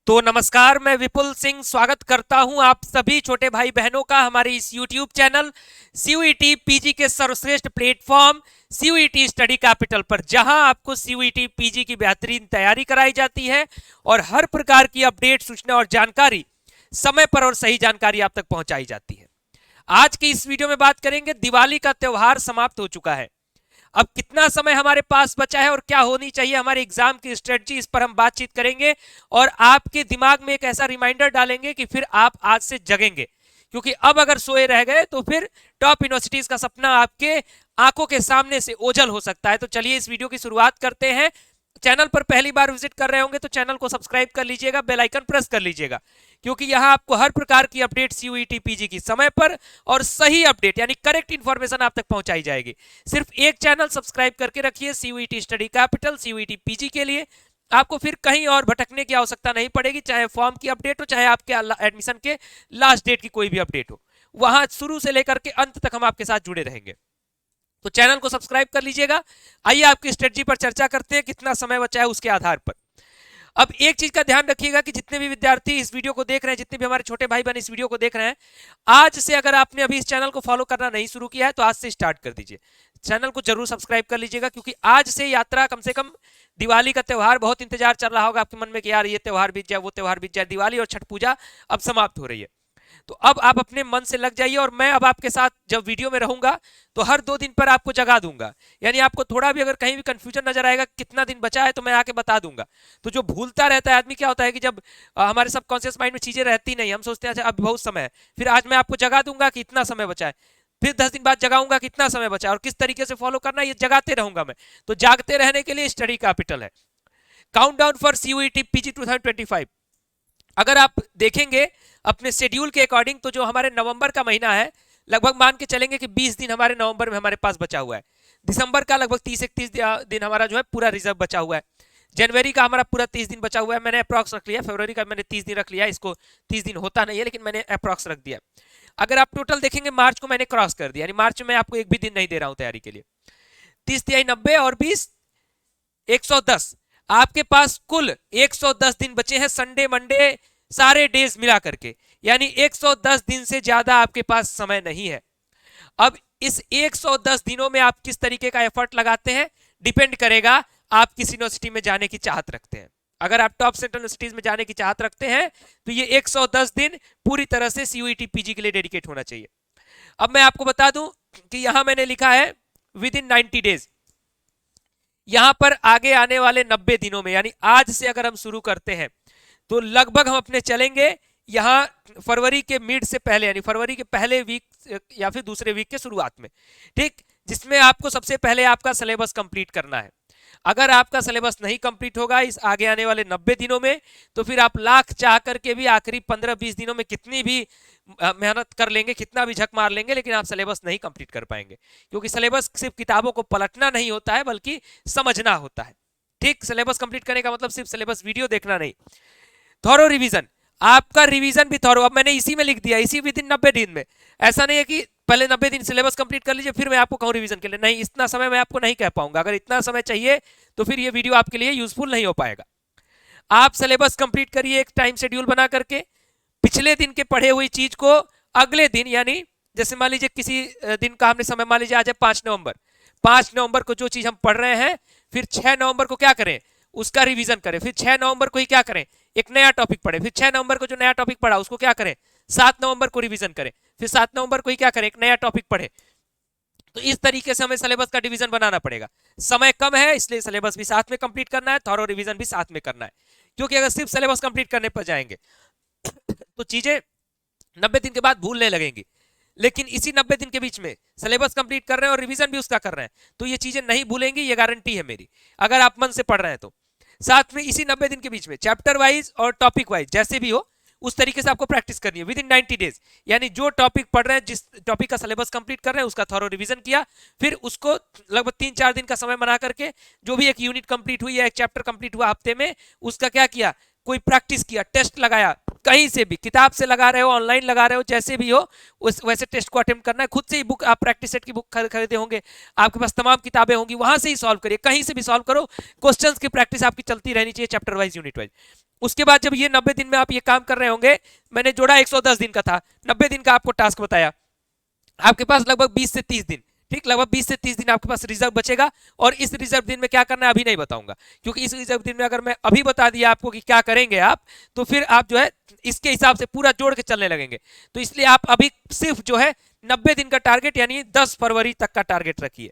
तो नमस्कार, मैं विपुल सिंह स्वागत करता हूं आप सभी छोटे भाई बहनों का हमारे इस YouTube चैनल सीयूईटी पीजी के सर्वश्रेष्ठ प्लेटफॉर्म सीयूईटी स्टडी कैपिटल पर, जहां आपको सीयूईटी पीजी की बेहतरीन तैयारी कराई जाती है और हर प्रकार की अपडेट, सूचना और जानकारी समय पर और सही जानकारी आप तक पहुंचाई जाती है। आज की इस वीडियो में बात करेंगे, दिवाली का त्योहार समाप्त हो चुका है। अब कितना समय हमारे पास बचा है और क्या होनी चाहिए हमारे एग्जाम की स्ट्रेटजी, इस पर हम बातचीत करेंगे और आपके दिमाग में एक ऐसा रिमाइंडर डालेंगे कि फिर आप आज से जगेंगे, क्योंकि अब अगर सोए रह गए तो फिर टॉप यूनिवर्सिटीज का सपना आपके आंखों के सामने से ओझल हो सकता है। तो चलिए इस वीडियो की शुरुआत करते हैं। चैनल पर पहली बार विजिट कर रहे होंगे तो चैनल को सब्सक्राइब कर लीजिएगा, बेल आइकन प्रेस कर लीजिएगा, क्योंकि यहां आपको हर प्रकार की अपडेट सीयूईटी पीजी की समय पर और सही अपडेट यानी करेक्ट इंफॉर्मेशन आप तक पहुंचाई जाएगी। सिर्फ एक चैनल सब्सक्राइब करके रखिए, CUET study capital, CUET PG के लिए। आपको फिर कहीं और भटकने की आवश्यकता नहीं पड़ेगी, चाहे फॉर्म की अपडेट हो, चाहे आपके एडमिशन के लास्ट डेट की कोई भी अपडेट हो। वहां शुरू से लेकर के अंत तक हम आपके साथ जुड़े रहेंगे। तो चैनल को सब्सक्राइब कर लीजिएगा। आइए आपकी स्ट्रेटजी पर चर्चा करते हैं, कितना समय बचा है उसके आधार पर। अब एक चीज का ध्यान रखिएगा कि जितने भी विद्यार्थी इस वीडियो को देख रहे हैं, जितने भी हमारे छोटे भाई बहन इस वीडियो को देख रहे हैं, आज से अगर आपने अभी इस चैनल को फॉलो करना नहीं शुरू किया है तो आज से स्टार्ट कर दीजिए। चैनल को जरूर सब्सक्राइब कर लीजिएगा, क्योंकि आज से यात्रा, कम से कम दिवाली का त्योहार, बहुत इंतजार चल रहा होगा आपके मन में कि यार ये त्योहार बीत जाए, वो त्योहार बीत जाए। दिवाली और छठ पूजा अब समाप्त हो रही है, तो अब आप अपने मन से लग जाइए। और मैं अब आपके साथ जब वीडियो में रहूंगा तो हर 2 दिन पर आपको जगा दूंगा, यानी आपको थोड़ा भी अगर कहीं भी कंफ्यूजन नजर आएगा कितना दिन बचा है तो मैं आके बता दूंगा। तो जो भूलता रहता है आदमी, क्या होता है कि जब हमारे सबकॉन्शियस माइंड में चीजें रहती नहीं, हम सोचते हैं अच्छा अब बहुत समय है, फिर आज मैं आपको जगा दूंगा कि इतना समय बचा है, फिर 10 दिन बाद जगाऊंगा कितना समय बचा है और किस तरीके से फॉलो करना है, ये जगाते रहूंगा मैं। तो जागते रहने के लिए स्टडी कैपिटल है। Countdown for CUET PG 2025। अगर आप देखेंगे अपने शेड्यूल के अकॉर्डिंग, तो जो हमारे नवंबर का महीना है, लगभग मान के चलेंगे कि 20 दिन हमारे नवंबर में हमारे पास बचा हुआ है। दिसंबर का लगभग 30-31 दिन हमारा जो है पूरा रिजर्व बचा हुआ है। जनवरी का हमारा पूरा 30 दिन बचा हुआ है, मैंने अप्रॉक्स रख लिया। फरवरी का मैंने 30 दिन रख लिया, इसको 30 दिन होता नहीं है लेकिन मैंने अप्रॉक्स रख दिया। अगर आप टोटल देखेंगे, मार्च को मैंने क्रॉस कर दिया, यानी मार्च में आपको एक भी दिन नहीं दे रहा हूं तैयारी के लिए। 30 तिहाई 90 और 20 110, आपके पास कुल 110 दिन बचे हैं, संडे मंडे सारे डेज मिला करके, यानी 110 दिन से ज्यादा आपके पास समय नहीं है। अब इस 110 दिनों में आप किस तरीके का एफर्ट लगाते हैं, डिपेंड करेगा आप किस यूनिवर्सिटी में जाने की चाहत रखते हैं। अगर आप टॉप सेंट्रल यूनिवर्सिटीज में जाने की चाहत रखते हैं तो ये 110 दिन पूरी तरह से सीयूईटी पीजी के लिए डेडिकेट होना चाहिए। अब मैं आपको बता दूं कि यहां मैंने लिखा है विद इन 90 डेज। यहां पर आगे आने वाले 90 दिनों में, यानी आज से अगर हम शुरू करते हैं तो लगभग हम अपने चलेंगे यहां फरवरी के मिड से पहले, यानी फरवरी के पहले वीक या फिर दूसरे वीक के शुरुआत में, ठीक, जिसमें आपको सबसे पहले आपका सिलेबस कंप्लीट करना है। अगर आपका सिलेबस नहीं कंप्लीट होगा इस आगे आने वाले 90 दिनों में, तो फिर आप लाख चाह करके भी आखिरी 15-20 दिनों में कितनी भी मेहनत कर लेंगे, कितना भी झक मार लेंगे, लेकिन आप सिलेबस नहीं कंप्लीट कर पाएंगे। क्योंकि सिलेबस सिर्फ किताबों को पलटना नहीं होता है, बल्कि समझना होता है। ठीक, सिलेबस कंप्लीट करने का मतलब सिर्फ सिलेबस वीडियो देखना नहीं, थॉरो रिवीजन, आपका रिवीजन भी थॉरो। अब मैंने इसी में लिख दिया, इसी विद इन 90 दिन में। ऐसा नहीं है कि पहले 90 दिन सिलेबस कंप्लीट कर लीजिए फिर मैं आपको कहूं रिवीजन के लिए, नहीं, इतना समय मैं आपको नहीं कह पाऊंगा। अगर इतना समय चाहिए तो फिर ये वीडियो आपके लिए यूजफुल नहीं हो पाएगा। आप सिलेबस कंप्लीट करिए एक टाइम शेड्यूल बना करके, पिछले दिन के पढ़े हुई चीज को अगले दिन, यानी जैसे मान लीजिए किसी दिन का हमने समय, मान लीजिए आज है 5 नवंबर, 5 नवंबर को जो चीज हम पढ़ रहे हैं, फिर 6 नवंबर को क्या करें, उसका रिवीजन करें। फिर 6 नवंबर को ही क्या करें, एक नया टॉपिक पढ़े। फिर 6 नवंबर को जो नया टॉपिक पढ़ा उसको क्या करें, 7 नवंबर को रिवीजन करें। फिर 7 नवंबर को ही क्या करें, एक नया टॉपिक पढ़े। तो इस तरीके से हमें सिलेबस का डिवीजन बनाना पड़ेगा। समय कम है इसलिए सिलेबस भी साथ में कंप्लीट करना है, थॉरो रिवीजन भी साथ में करना है। क्योंकि अगर सिर्फ सिलेबस कंप्लीट करने पर जाएंगे तो चीजें 90 दिन के बाद भूलने लगेंगी। लेकिन इसी 90 दिन के बीच में सिलेबस कंप्लीट कर रहे हैं और रिवीजन भी उसका कर रहे हैं, तो ये चीजें नहीं भूलेंगी, ये गारंटी है मेरी, अगर आप मन से पढ़ रहे हैं तो। साथ में इसी 90 दिन के बीच में चैप्टर वाइज और टॉपिक वाइज जैसे भी हो उस तरीके से आपको प्रैक्टिस करनी है विद इन 90 डेज। यानी जो टॉपिक पढ़ रहे हैं, जिस टॉपिक का सिलेबस कंप्लीट कर रहे हैं, उसका थॉरो रिवीजन किया, फिर उसको लगभग 3-4 दिन का समय बना करके, जो भी एक यूनिट कंप्लीट हुई या एक चैप्टर कंप्लीट हुआ हफ्ते में, उसका क्या किया, कोई प्रैक्टिस किया, टेस्ट लगाया, कहीं से भी, किताब से लगा रहे हो, ऑनलाइन लगा रहे हो, जैसे भी हो उस वैसे टेस्ट को अटेम्प्ट करना है। खुद से ही बुक, आप प्रैक्टिस सेट की बुक खरीदे होंगे, आपके पास तमाम किताबें होंगी, वहां से ही सॉल्व करिए, कहीं से भी सॉल्व करो। क्वेश्चंस की प्रैक्टिस आपकी चलती रहनी चाहिए, चैप्टर वाइज, यूनिट वाइज। उसके बाद जब ये 90 दिन में आप ये काम कर रहे होंगे, मैंने जोड़ा 110 दिन का था, 90 दिन का आपको टास्क बताया, आपके पास लगभग 20 से 30 दिन, ठीक, लगभग 20 से 30 दिन आपके पास रिजर्व बचेगा। और इस रिजर्व दिन में क्या करना है अभी नहीं बताऊंगा, क्योंकि इस रिजर्व दिन में अगर मैं अभी बता दिया आपको कि क्या करेंगे आप, तो फिर आप जो है इसके हिसाब से पूरा जोड़ के चलने लगेंगे। तो इसलिए आप अभी सिर्फ जो है 90 दिन का टारगेट यानी 10 फरवरी तक का टारगेट रखिए,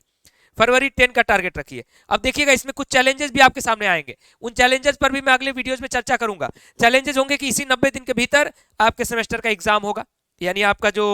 फरवरी 10 का टारगेट रखिए। अब देखिएगा इसमें कुछ चैलेंजेस भी आपके सामने आएंगे, उन चैलेंजेस पर भी मैं अगले वीडियोस में चर्चा करूंगा। चैलेंजेस होंगे कि इसी 90 दिन के भीतर आपके सेमेस्टर का एग्जाम होगा, यानी आपका जो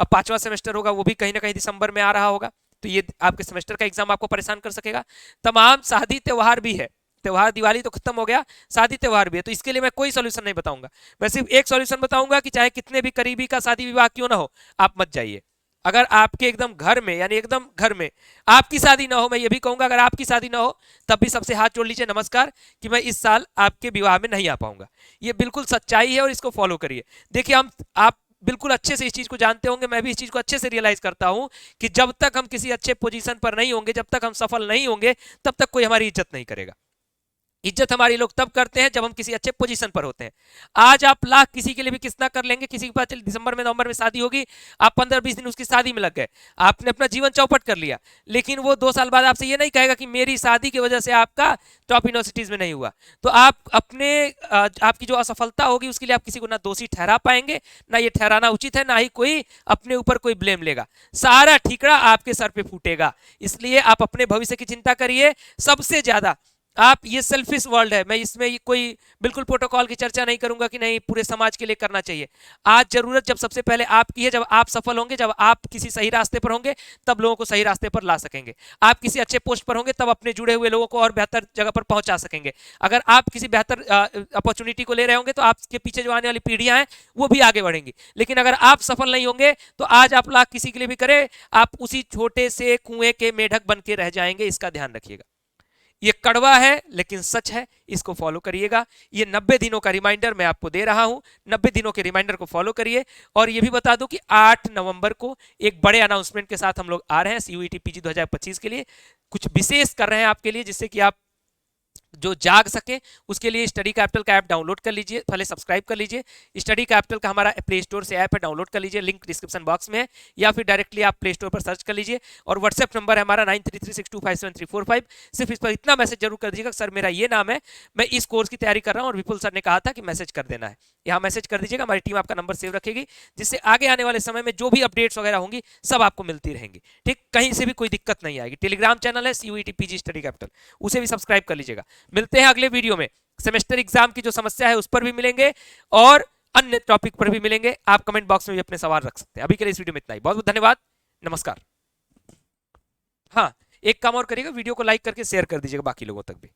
5वां सेमेस्टर होगा वो भी कहीं ना कहीं दिसंबर में आ रहा होगा, तो ये आपके सेमेस्टर का एग्जाम आपको परेशान कर सकेगा। तमाम शादी त्योहार भी है, त्योहार दिवाली तो खत्म हो गया, शादी त्योहार भी है, तो इसके लिए मैं कोई सोल्यूशन नहीं बताऊंगा, मैं सिर्फ एक सोल्यूशन बताऊंगा कि चाहे कितने भी करीबी का शादी विवाह क्यों ना हो, आप मत जाइए। अगर आपके एकदम घर में यानी एकदम घर में आपकी शादी ना हो, मैं ये भी कहूंगा अगर आपकी शादी ना हो तब भी सबसे हाथ जोड़ लीजिए, नमस्कार कि मैं इस साल आपके विवाह में नहीं आ पाऊंगा। ये बिल्कुल सच्चाई है और इसको फॉलो करिए। देखिए आप बिल्कुल अच्छे से इस चीज को जानते होंगे, मैं भी इस चीज को अच्छे से रियलाइज करता हूं कि जब तक हम किसी अच्छे पोजीशन पर नहीं होंगे, जब तक हम सफल नहीं होंगे, तब तक कोई हमारी इज्जत नहीं करेगा। इज्जत हमारी लोग तब करते हैं जब हम किसी अच्छे पोजीशन पर होते हैं। आज आप लाख किसी के लिए भी कितना कर लेंगे, किसी के पास दिसंबर में नवंबर में शादी होगी, आप 15-20 दिन उसकी शादी में लग गए, आपने अपना जीवन चौपट कर लिया, लेकिन वो 2 साल बाद आपसे ये नहीं कहेगा कि मेरी शादी की वजह से आपका टॉप यूनिवर्सिटीज में नहीं हुआ। तो आप अपने आपकी जो असफलता होगी उसके लिए आप किसी को ना दोषी ठहरा पाएंगे, ना ये ठहराना उचित है, ना ही कोई अपने ऊपर कोई ब्लेम लेगा, सारा ठीकरा आपके सर पे फूटेगा। इसलिए आप अपने भविष्य की चिंता करिए सबसे ज्यादा। आप ये सेल्फिश वर्ल्ड है, मैं इसमें कोई बिल्कुल प्रोटोकॉल की चर्चा नहीं करूंगा कि नहीं पूरे समाज के लिए करना चाहिए। आज जरूरत जब सबसे पहले आपकी है, जब आप सफल होंगे, जब आप किसी सही रास्ते पर होंगे, तब लोगों को सही रास्ते पर ला सकेंगे। आप किसी अच्छे पोस्ट पर होंगे तब अपने जुड़े हुए लोगों को और बेहतर जगह पर पहुंचा सकेंगे। अगर आप किसी बेहतर अपॉर्चुनिटी को ले रहे होंगे तो आपके पीछे जो आने वाली पीढ़ियां हैं वो भी आगे बढ़ेंगी। लेकिन अगर आप सफल नहीं होंगे तो आज आप लाख किसी के लिए भी करें, आप उसी छोटे से कुएं के मेढक बन के रह जाएंगे, इसका ध्यान रखिएगा। ये कड़वा है लेकिन सच है, इसको फॉलो करिएगा। ये 90 दिनों का रिमाइंडर मैं आपको दे रहा हूं, 90 दिनों के रिमाइंडर को फॉलो करिए। और ये भी बता दूं कि 8 नवंबर को एक बड़े अनाउंसमेंट के साथ हम लोग आ रहे हैं सीयूईटी पीजी 2025 के लिए, कुछ विशेष कर रहे हैं आपके लिए, जिससे कि आप जो जाग सके उसके लिए स्टडी कैपिटल का ऐप डाउनलोड कर लीजिए, पहले सब्सक्राइब कर लीजिए। स्टडी कैपिटल का हमारा प्ले स्टोर से ऐप है, डाउनलोड कर लीजिए, लिंक डिस्क्रिप्शन बॉक्स में है, या फिर डायरेक्टली आप प्ले स्टोर पर सर्च कर लीजिए। और व्हाट्सएप नंबर है हमारा 9336257345। सिर्फ इस पर इतना मैसेज जरूर कर दीजिएगा, सर मेरा ये नाम है, मैं इस कोर्स की तैयारी कर रहा हूँ और विपुल सर ने कहा था कि मैसेज कर देना है। यहाँ मैसेज कर दीजिएगा, हमारी टीम आपका नंबर सेव रखेगी, जिससे आगे आने वाले समय में जो भी अपडेट्स वगैरह होंगी सब आपको मिलती रहेंगी। ठीक, कहीं से भी कोई दिक्कत नहीं आएगी। टेलीग्राम चैनल है सीयूईटी पीजी स्टडी कैपिटल, उसे भी सब्सक्राइब कर लीजिएगा। मिलते हैं अगले वीडियो में, सेमेस्टर एग्जाम की जो समस्या है उस पर भी मिलेंगे और अन्य टॉपिक पर भी मिलेंगे। आप कमेंट बॉक्स में भी अपने सवाल रख सकते हैं। अभी के लिए इस वीडियो में इतना ही, बहुत बहुत धन्यवाद, नमस्कार। हाँ, एक काम और करिएगा, वीडियो को लाइक करके शेयर कर दीजिएगा बाकी लोगों तक भी।